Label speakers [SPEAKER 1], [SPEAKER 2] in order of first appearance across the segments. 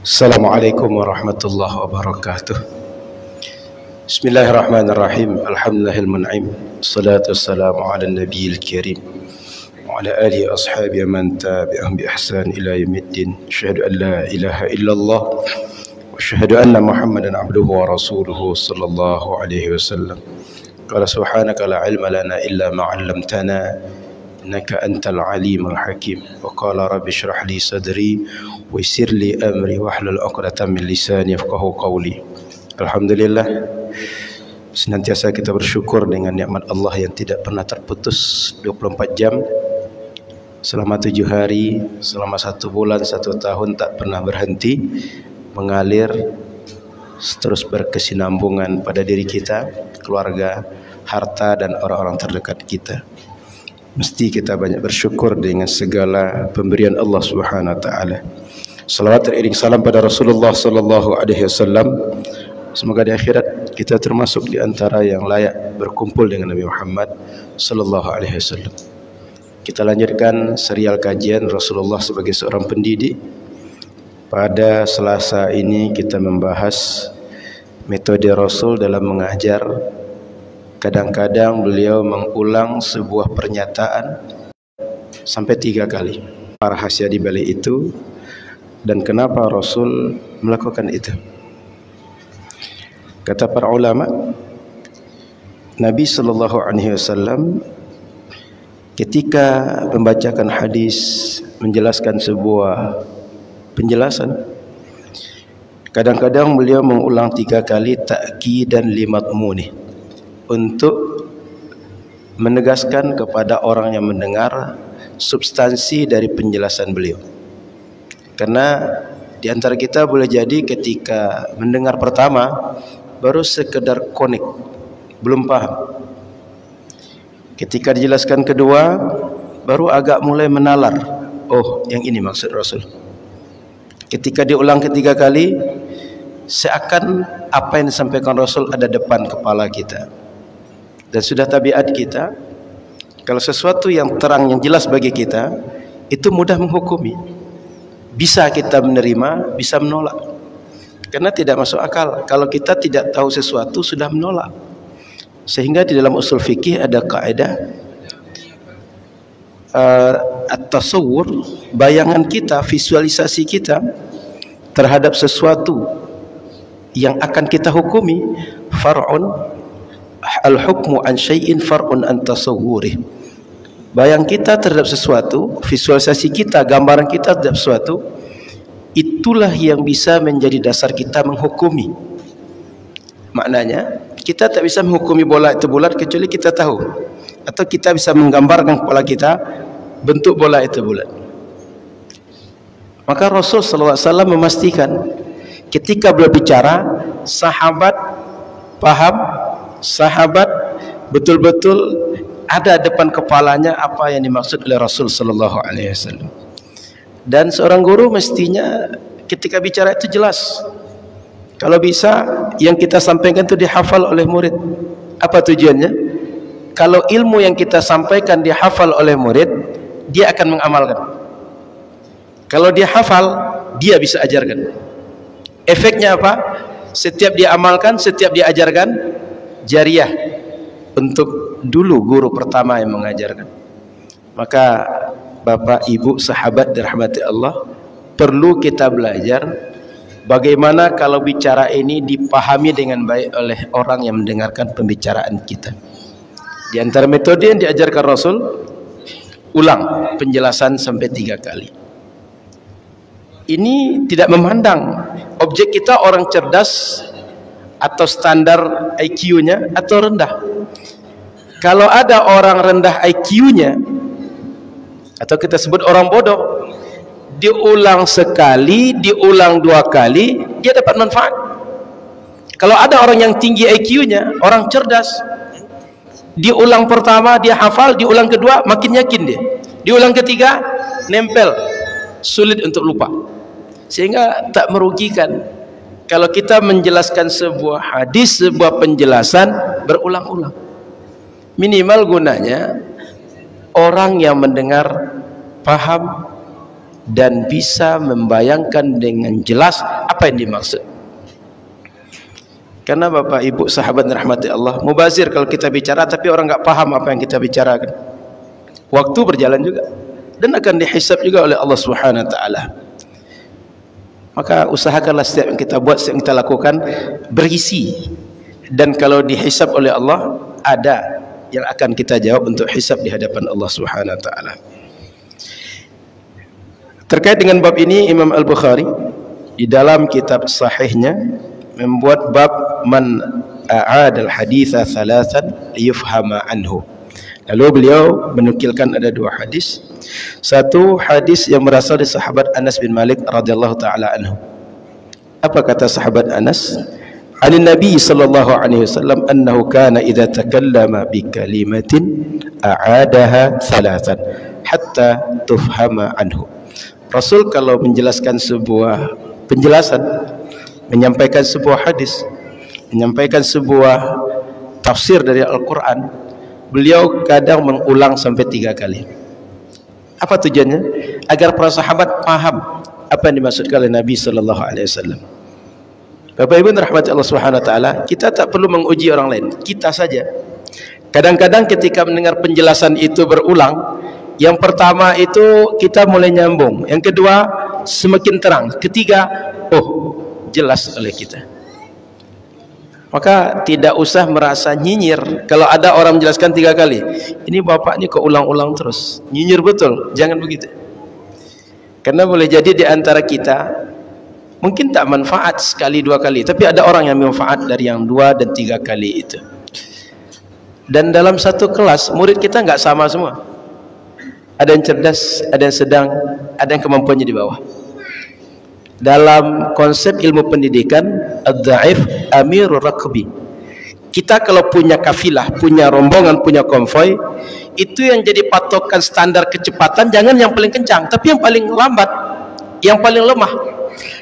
[SPEAKER 1] Assalamualaikum warahmatullahi wabarakatuh. Bismillahirrahmanirrahim. Alhamdulillahil mun'im. Salatu wassalamu ala nabiyil karim wa ala alihi ashabihi man tabi'ahum bi ihsan ila yaumiddin. Asyhadu an la ilaha illallah wa asyhadu anna Muhammadan abduhu wa rasuluhu sallallahu alaihi wasallam. Qala subhanaka la ilma lana illa ma 'allamtana innaka antal alimul hakim. Wa qala rabbi shrah li sadri wa yassir li amri wahlul 'uqdatam min lisani yafqahu qawli. Alhamdulillah, senantiasa kita bersyukur dengan nikmat Allah yang tidak pernah terputus 24 jam selama 7 hari, selama 1 bulan, 1 tahun tak pernah berhenti mengalir, terus berkesinambungan pada diri kita, keluarga, harta dan orang-orang terdekat kita. Mesti kita banyak bersyukur dengan segala pemberian Allah Subhanahu wa taala. Salawat teriring salam pada Rasulullah sallallahu alaihi wasallam. Semoga di akhirat kita termasuk di antara yang layak berkumpul dengan Nabi Muhammad sallallahu alaihi wasallam. Kita lanjutkan serial kajian Rasulullah sebagai seorang pendidik. Pada Selasa ini kita membahas metode Rasul dalam mengajar. Kadang-kadang beliau mengulang sebuah pernyataan sampai 3 kali. Apa rahasia di balik itu dan kenapa Rasul melakukan itu? Kata para ulama, Nabi sallallahu alaihi wasallam ketika membacakan hadis, menjelaskan sebuah penjelasan, kadang-kadang beliau mengulang 3 kali ta'kid dan limatmuni untuk menegaskan kepada orang yang mendengar substansi dari penjelasan beliau. Karena di antara kita boleh jadi ketika mendengar pertama baru sekedar connect, belum paham. Ketika dijelaskan kedua baru agak mulai menalar, oh yang ini maksud Rasul. Ketika diulang ketiga kali, seakan apa yang disampaikan Rasul ada depan kepala kita. Dan sudah tabiat kita, kalau sesuatu yang terang, yang jelas bagi kita, itu mudah menghukumi. Bisa kita menerima, bisa menolak. Karena tidak masuk akal kalau kita tidak tahu sesuatu sudah menolak. Sehingga di dalam usul fikih ada kaidah at-tasawwur, bayangan kita, visualisasi kita terhadap sesuatu yang akan kita hukumi, far'un al-hukmu an syai'in far'un an tasawwurih. Bayang kita terhadap sesuatu, visualisasi kita, gambaran kita terhadap sesuatu, itulah yang bisa menjadi dasar kita menghukumi. Maknanya kita tak bisa menghukumi bola itu bulat kecuali kita tahu, atau kita bisa menggambarkan kepala kita bentuk bola itu bulat. Maka Rasul sallallahu alaihi wasallam memastikan ketika berbicara, sahabat paham, sahabat betul-betul ada depan kepalanya apa yang dimaksud oleh Rasul sallallahu alaihi wasallam. Dan seorang guru mestinya ketika bicara itu jelas. Kalau bisa yang kita sampaikan itu dihafal oleh murid. Apa tujuannya? Kalau ilmu yang kita sampaikan dihafal oleh murid, dia akan mengamalkan. Kalau dia hafal, dia bisa ajarkan. Efeknya apa? Setiap dia amalkan, setiap dia ajarkan, jariah untuk dulu guru pertama yang mengajarkan. Maka Bapak, Ibu, sahabat dirahmati Allah, perlu kita belajar bagaimana kalau bicara ini dipahami dengan baik oleh orang yang mendengarkan pembicaraan kita. Di antara metode yang diajarkan Rasul, ulang penjelasan sampai 3 kali. Ini tidak memandang objek kita orang cerdas atau standar IQ-nya atau rendah. Kalau ada orang rendah IQ-nya atau kita sebut orang bodoh, diulang sekali, diulang 2 kali, dia dapat manfaat. Kalau ada orang yang tinggi IQ-nya, orang cerdas, diulang pertama dia hafal, diulang kedua makin yakin dia, diulang ketiga nempel, sulit untuk lupa. Sehingga tak merugikan kalau kita menjelaskan sebuah hadis, sebuah penjelasan berulang-ulang. Minimal gunanya orang yang mendengar paham, dan bisa membayangkan dengan jelas apa yang dimaksud. Karena Bapak Ibu sahabat rahmati Allah, mubazir kalau kita bicara tapi orang nggak paham apa yang kita bicarakan. Waktu berjalan juga dan akan dihisab juga oleh Allah Subhanahu wa taala. Maka usahakanlah setiap yang kita buat, setiap yang kita lakukan berisi, dan kalau dihisab oleh Allah ada yang akan kita jawab untuk hisab di hadapan Allah Subhanahu wa taala. Terkait dengan bab ini, Imam Al-Bukhari di dalam kitab sahihnya membuat bab man a'ada al-haditha thalathan liyufhama anhu. Lalu beliau menukilkan ada dua hadis. Satu hadis yang berasal dari sahabat Anas bin Malik radhiyallahu taala anhu. Apa kata sahabat Anas? Anin Nabi sallallahu alaihi wasallam annahu kana idza takallama bi kalimatin a'adaha thalathan hatta tufhama anhu. Rasul kalau menjelaskan sebuah penjelasan, menyampaikan sebuah hadis, menyampaikan sebuah tafsir dari Al-Quran, beliau kadang mengulang sampai 3 kali. Apa tujuannya? Agar para sahabat paham apa yang dimaksudkan oleh Nabi sallallahu alaihi wasallam. Bapak Ibu rahmati Allah Subhanahu wa taala, kita tak perlu menguji orang lain, kita saja. Kadang-kadang ketika mendengar penjelasan itu berulang, yang pertama itu kita mulai nyambung, yang kedua semakin terang, ketiga oh jelas oleh kita. Maka tidak usah merasa nyinyir kalau ada orang menjelaskan 3 kali. Ini bapak ini kok ulang-ulang terus, nyinyir betul, jangan begitu. Karena boleh jadi di antara kita mungkin tak manfaat sekali 2 kali, tapi ada orang yang manfaat dari yang 2 dan 3 kali itu. Dan dalam satu kelas murid kita nggak sama semua. Ada yang cerdas, ada yang sedang, ada yang kemampuannya di bawah. Dalam konsep ilmu pendidikan, ad-dha'if amirur rakbi. Kita kalau punya kafilah, punya rombongan, punya konvoi, itu yang jadi patokan standar kecepatan jangan yang paling kencang, tapi yang paling lambat, yang paling lemah.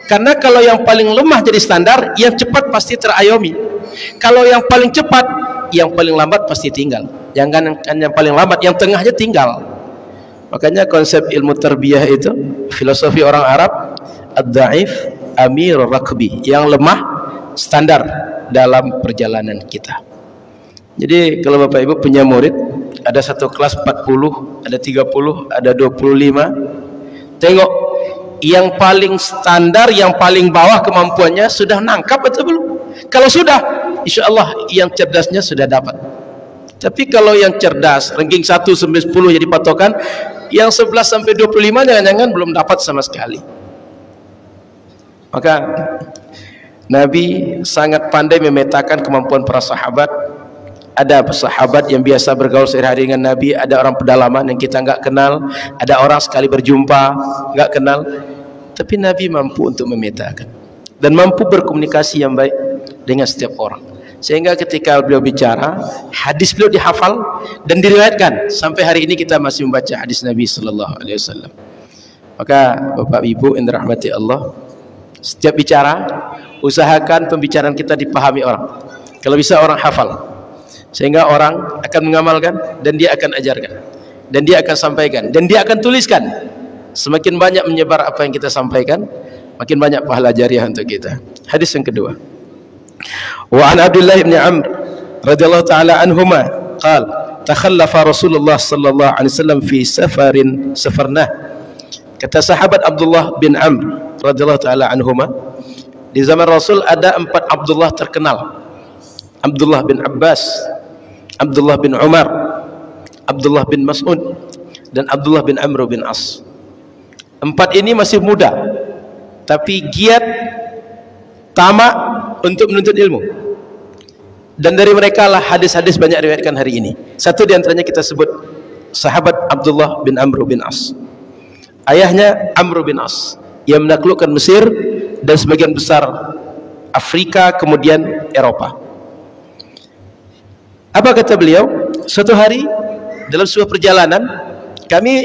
[SPEAKER 1] Karena kalau yang paling lemah jadi standar, yang cepat pasti terayomi. Kalau yang paling cepat, yang paling lambat pasti tinggal. Jangan yang paling lambat, yang tengahnya tinggal. Makanya konsep ilmu tarbiyah itu, filosofi orang Arab, ad-dha'if amirur rakbi, yang lemah standar dalam perjalanan kita. Jadi kalau Bapak Ibu punya murid, ada satu kelas 40, ada 30, ada 25, tengok yang paling standar, yang paling bawah kemampuannya sudah nangkap atau belum? Kalau sudah, insya Allah yang cerdasnya sudah dapat. Tapi kalau yang cerdas, ranking 1 sampai 10 jadi patokan, yang 11 sampai 25 jangan-jangan belum dapat sama sekali. Maka Nabi sangat pandai memetakan kemampuan para sahabat. Ada sahabat yang biasa bergaul sehari-hari dengan Nabi, ada orang pedalaman yang kita nggak kenal, ada orang sekali berjumpa nggak kenal, tapi Nabi mampu untuk memetakan dan mampu berkomunikasi yang baik dengan setiap orang, sehingga ketika beliau bicara, hadis beliau dihafal dan diriwayatkan. Sampai hari ini kita masih membaca hadis Nabi sallallahu alaihi wasallam. Maka Bapak Ibu yang dirahmati Allah, setiap bicara usahakan pembicaraan kita dipahami orang, kalau bisa orang hafal, sehingga orang akan mengamalkan dan dia akan ajarkan dan dia akan sampaikan dan dia akan tuliskan. Semakin banyak menyebar apa yang kita sampaikan, makin banyak pahala jariah untuk kita. Hadis yang kedua, wa an Abdullah bin Amr radhiyallahu taala anhuma qala takhallafa Rasulullah sallallahu alaihi wasallam fi safarna. Kata sahabat Abdullah bin Amr radhiyallahu taala anhuma, di zaman Rasul ada 4 Abdullah terkenal. Abdullah bin Abbas, Abdullah bin Umar, Abdullah bin Mas'ud, dan Abdullah bin Amr bin As. 4 ini masih muda, tapi giat, tamak untuk menuntut ilmu. Dan dari mereka lah hadis-hadis banyak riwayatkan hari ini. Satu di antaranya kita sebut sahabat Abdullah bin Amr bin As. Ayahnya Amr bin As yang menaklukkan Mesir dan sebagian besar Afrika, kemudian Eropa. Apa kata beliau? Suatu hari dalam sebuah perjalanan kami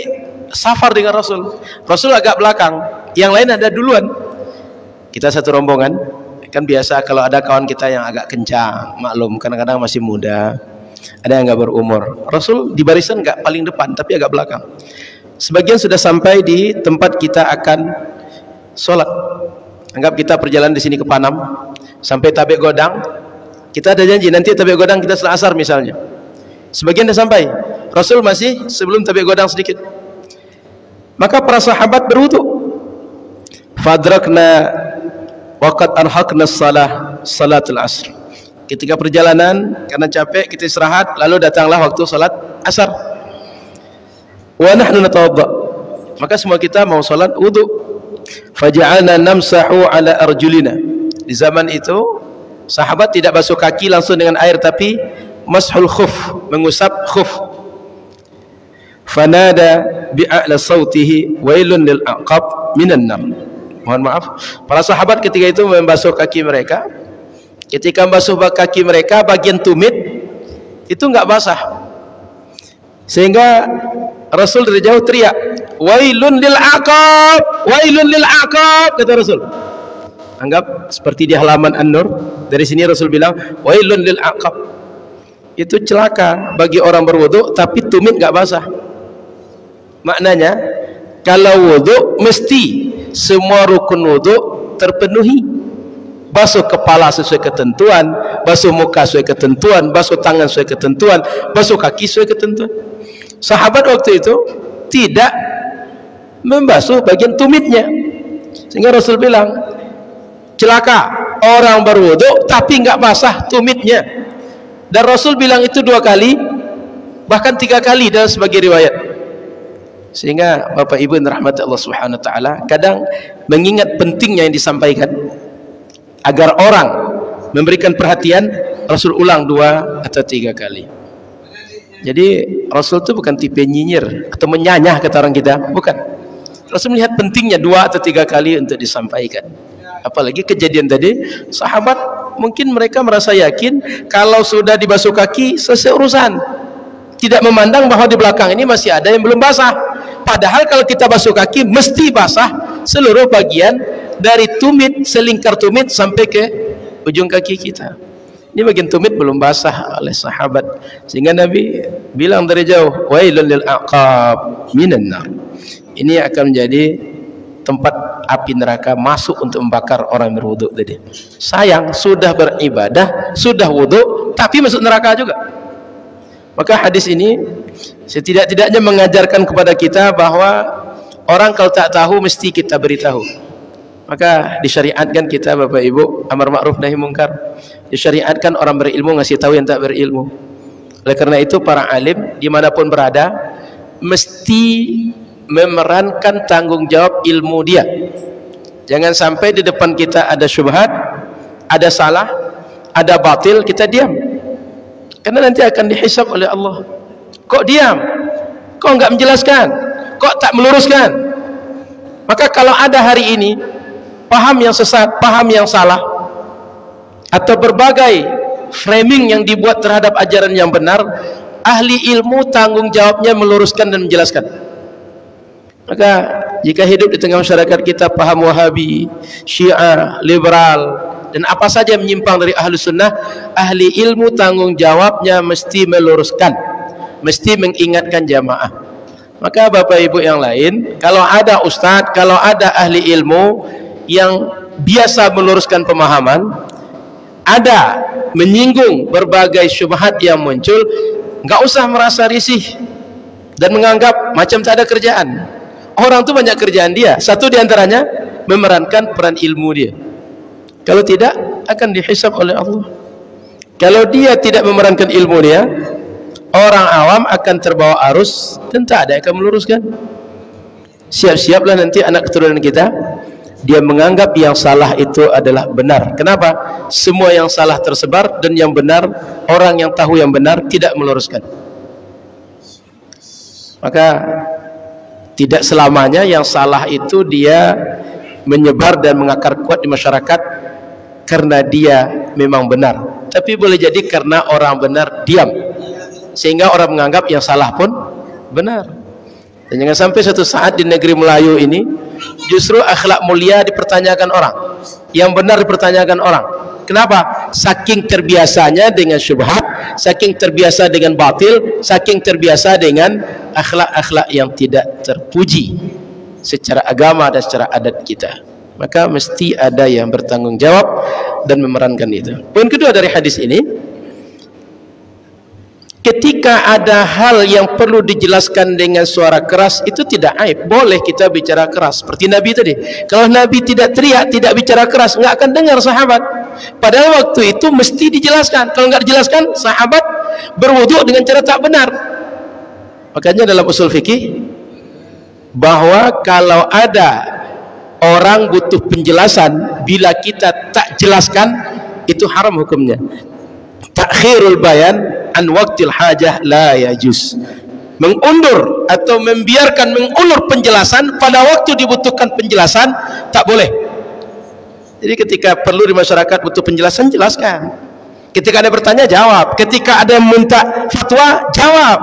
[SPEAKER 1] safar dengan Rasul. Rasul agak belakang, yang lain ada duluan. Kita satu rombongan. Kan biasa kalau ada kawan kita yang agak kencang, maklum kadang-kadang masih muda, ada yang nggak berumur. Rasul di barisan nggak paling depan tapi agak belakang. Sebagian sudah sampai di tempat kita akan sholat. Anggap kita perjalanan di sini ke Panam, sampai Tabek Godang. Kita ada janji nanti Tabek Godang kita setelah asar misalnya. Sebagian sudah sampai. Rasul masih sebelum Tabek Godang sedikit. Maka para sahabat berwudu. Fadrakna waqad arhaqna salatul asr. Ketika perjalanan karena capek kita istirahat, lalu datanglah waktu salat asar. Wa nahnu natawadda. Maka semua kita mau salat wudu. Faja'alna namsahu ala arjulina. Di zaman itu sahabat tidak basuh kaki langsung dengan air, tapi mashul khuf, mengusap khuf. Fanada bi'a'la sautihi wailun lil aqab minan nar. Mohon maaf, para sahabat ketika itu membasuh kaki mereka. Ketika membasuh kaki mereka, bagian tumit itu enggak basah, sehingga Rasul dari jauh teriak, wailun lil aqab, wailun lil aqab, kata Rasul. Anggap seperti di halaman An-Nur, dari sini Rasul bilang wailun lil aqab. Itu celaka bagi orang berwudu tapi tumit enggak basah. Maknanya kalau wudu mesti semua rukun wudu terpenuhi. Basuh kepala sesuai ketentuan, basuh muka sesuai ketentuan, basuh tangan sesuai ketentuan, basuh kaki sesuai ketentuan. Sahabat waktu itu tidak membasuh bagian tumitnya, sehingga Rasul bilang celaka orang berwudu tapi enggak basah tumitnya. Dan Rasul bilang itu 2 kali, bahkan 3 kali dalam sebagai riwayat. Sehingga Bapak Ibu yang dirahmati Allah Subhanahu wa taala, kadang mengingat pentingnya yang disampaikan agar orang memberikan perhatian, Rasul ulang 2 atau 3 kali. Jadi Rasul itu bukan tipe nyinyir atau menyanyah kata orang kita, bukan. Rasul melihat pentingnya 2 atau 3 kali untuk disampaikan. Apalagi kejadian tadi, sahabat mungkin mereka merasa yakin kalau sudah dibasuh kaki selesai urusan, tidak memandang bahwa di belakang ini masih ada yang belum basah. Padahal kalau kita basuh kaki mesti basah seluruh bagian dari tumit, selingkar tumit sampai ke ujung kaki kita. Ini bagian tumit belum basah oleh sahabat, sehingga Nabi bilang dari jauh, wailul lil aqab minan nar. Ini akan menjadi tempat api neraka masuk untuk membakar orang yang berwudu tadi. Sayang, sudah beribadah, sudah wudu, tapi masuk neraka juga. Maka hadis ini setidak-tidaknya mengajarkan kepada kita bahwa orang kalau tak tahu mesti kita beritahu. Maka disyariatkan kita Bapak Ibu amar ma'ruf nahi mungkar. Disyariatkan orang berilmu ngasih tahu yang tak berilmu. Oleh karena itu para alim dimanapun berada mesti memerankan tanggung jawab ilmu dia. Jangan sampai di depan kita ada syubhat, ada salah, ada batil, kita diam. Karena nanti akan dihisab oleh Allah. Kok diam? Kok enggak menjelaskan? Kok tak meluruskan? Maka kalau ada hari ini paham yang sesat, paham yang salah, atau berbagai framing yang dibuat terhadap ajaran yang benar, ahli ilmu tanggung jawabnya meluruskan dan menjelaskan. Maka jika hidup di tengah masyarakat kita paham Wahabi, Syiah, liberal, dan apa saja yang menyimpang dari ahli sunnah, ahli ilmu tanggung jawabnya mesti meluruskan, mesti mengingatkan jamaah. Maka Bapak Ibu yang lain, kalau ada ustadz, kalau ada ahli ilmu yang biasa meluruskan pemahaman, ada menyinggung berbagai syubhat yang muncul, nggak usah merasa risih dan menganggap macam tak ada kerjaan. Orang itu banyak kerjaan dia, satu diantaranya memerankan peran ilmu dia. Kalau tidak akan dihisab oleh Allah. Kalau dia tidak memerankan ilmu dia, orang awam akan terbawa arus dan tak ada yang akan meluruskan. Siap-siaplah nanti anak keturunan kita, dia menganggap yang salah itu adalah benar. Kenapa? Semua yang salah tersebar dan yang benar, orang yang tahu yang benar tidak meluruskan. Maka tidak selamanya yang salah itu dia menyebar dan mengakar kuat di masyarakat karena dia memang benar, tapi boleh jadi karena orang benar diam sehingga orang menganggap yang salah pun benar. Dan jangan sampai suatu saat di negeri Melayu ini justru akhlak mulia dipertanyakan orang, yang benar dipertanyakan orang. Kenapa? Saking terbiasanya dengan syubhat, saking terbiasa dengan batil, saking terbiasa dengan akhlak-akhlak yang tidak terpuji secara agama dan secara adat kita. Maka mesti ada yang bertanggung jawab dan memerankan itu. Poin kedua dari hadis ini, ketika ada hal yang perlu dijelaskan dengan suara keras, itu tidak aib, boleh kita bicara keras. Seperti Nabi tadi, kalau Nabi tidak teriak, tidak bicara keras, nggak akan dengar sahabat. Padahal waktu itu mesti dijelaskan. Kalau nggak dijelaskan, sahabat berwudu dengan cara tak benar. Makanya dalam usul fikih, bahwa kalau ada orang butuh penjelasan, bila kita tak jelaskan, itu haram hukumnya. Takhirul bayan an waqtil hajah la yajuz. Mengundur atau membiarkan mengulur penjelasan pada waktu dibutuhkan penjelasan tak boleh. Jadi ketika perlu di masyarakat butuh penjelasan, jelaskan. Ketika ada bertanya, jawab. Ketika ada yang minta fatwa, jawab.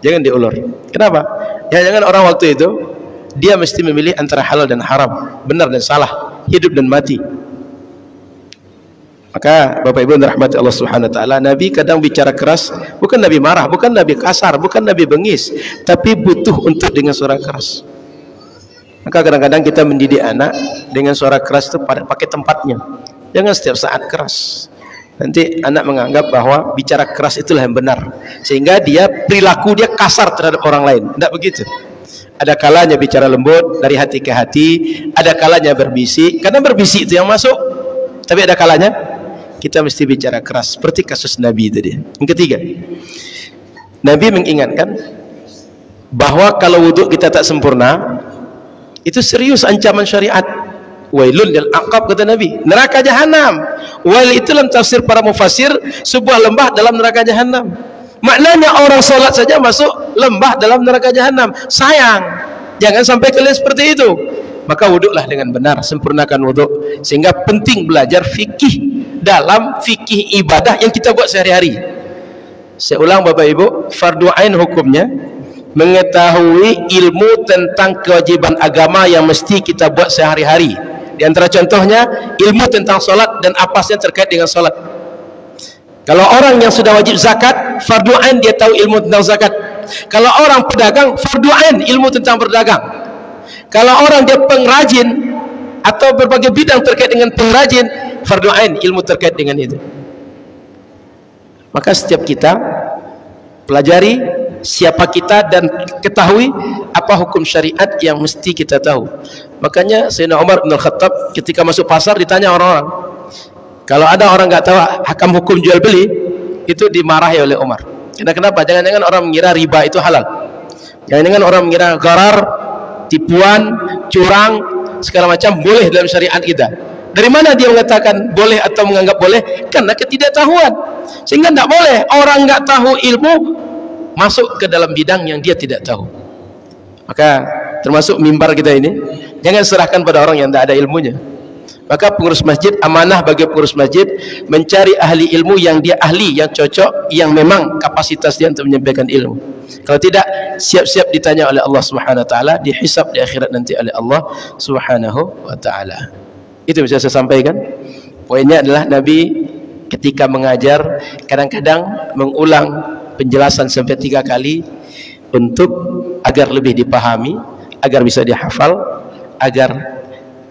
[SPEAKER 1] Jangan diulur. Kenapa? Jangan orang waktu itu dia mesti memilih antara halal dan haram, benar dan salah, hidup dan mati. Maka Bapak Ibu yang dirahmati Allah Subhanahu wa taala, Nabi kadang bicara keras, bukan Nabi marah, bukan Nabi kasar, bukan Nabi bengis, tapi butuh untuk dengan suara keras. Maka kadang-kadang kita mendidik anak dengan suara keras itu pakai tempatnya. Jangan setiap saat keras. Nanti anak menganggap bahwa bicara keras itulah yang benar, sehingga dia perilaku dia kasar terhadap orang lain. Tidak begitu. Ada kalanya bicara lembut dari hati ke hati, ada kalanya berbisik. Karena berbisik itu yang masuk. Tapi ada kalanya kita mesti bicara keras, seperti kasus Nabi tadi. Yang ketiga, Nabi mengingatkan bahwa kalau wudhu kita tak sempurna, itu serius ancaman syariat. Wailun lil aqab, kata Nabi, neraka jahanam. Wail itu dalam tafsir para mufassir, sebuah lembah dalam neraka jahanam. Maknanya orang sholat saja masuk lembah dalam neraka jahanam. Sayang, jangan sampai kalian seperti itu. Maka wuduklah dengan benar, sempurnakan wuduk. Sehingga penting belajar fikih dalam fikih ibadah yang kita buat sehari-hari. Saya ulang Bapak Ibu, fardu ain hukumnya mengetahui ilmu tentang kewajiban agama yang mesti kita buat sehari-hari. Di antara contohnya ilmu tentang solat dan apa yang terkait dengan solat. Kalau orang yang sudah wajib zakat, fardu ain dia tahu ilmu tentang zakat. Kalau orang pedagang, fardu ain ilmu tentang berdagang. Kalau orang dia pengrajin atau berbagai bidang terkait dengan pengrajin, fardu ain ilmu terkait dengan itu. Maka setiap kita pelajari siapa kita dan ketahui apa hukum syariat yang mesti kita tahu. Makanya Sayyidina Umar bin Al-Khattab ketika masuk pasar ditanya orang-orang, kalau ada orang nggak tahu hakam hukum jual beli, itu dimarahi oleh Umar. Kenapa? Jangan-jangan orang mengira riba itu halal. Jangan-jangan orang mengira gharar, tipuan, curang, segala macam boleh dalam syariat kita. Dari mana dia mengatakan boleh atau menganggap boleh? Karena ketidaktahuan. Sehingga tidak boleh orang nggak tahu ilmu masuk ke dalam bidang yang dia tidak tahu. Maka termasuk mimbar kita ini, jangan serahkan pada orang yang tidak ada ilmunya. Maka pengurus masjid, amanah bagi pengurus masjid mencari ahli ilmu yang dia ahli, yang cocok, yang memang kapasitas dia untuk menyampaikan ilmu. Kalau tidak, siap-siap ditanya oleh Allah Subhanahu wa taala, dihisab di akhirat nanti oleh Allah Subhanahu wa taala. Itu bisa saya sampaikan. Poinnya adalah Nabi ketika mengajar kadang-kadang mengulang penjelasan sampai 3 kali untuk agar lebih dipahami, agar bisa dihafal, agar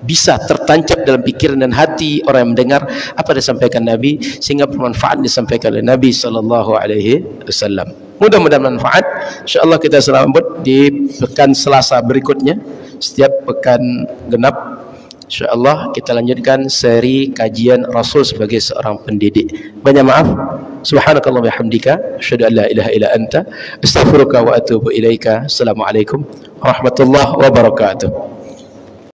[SPEAKER 1] bisa tertancap dalam pikiran dan hati orang yang mendengar apa yang disampaikan Nabi, sehingga bermanfaat disampaikan oleh Nabi sallallahu alaihi wasallam. Mudah-mudahan manfaat. Insyaallah kita sambut di pekan Selasa berikutnya, setiap pekan genap. InsyaAllah kita lanjutkan seri kajian Rasul sebagai seorang pendidik. Banyak maaf. Subhanakallah wa bihamdika asyhadu an la ilaha illa anta astaghfiruka wa atubu ilaika. Assalamualaikum warahmatullahi wabarakatuh.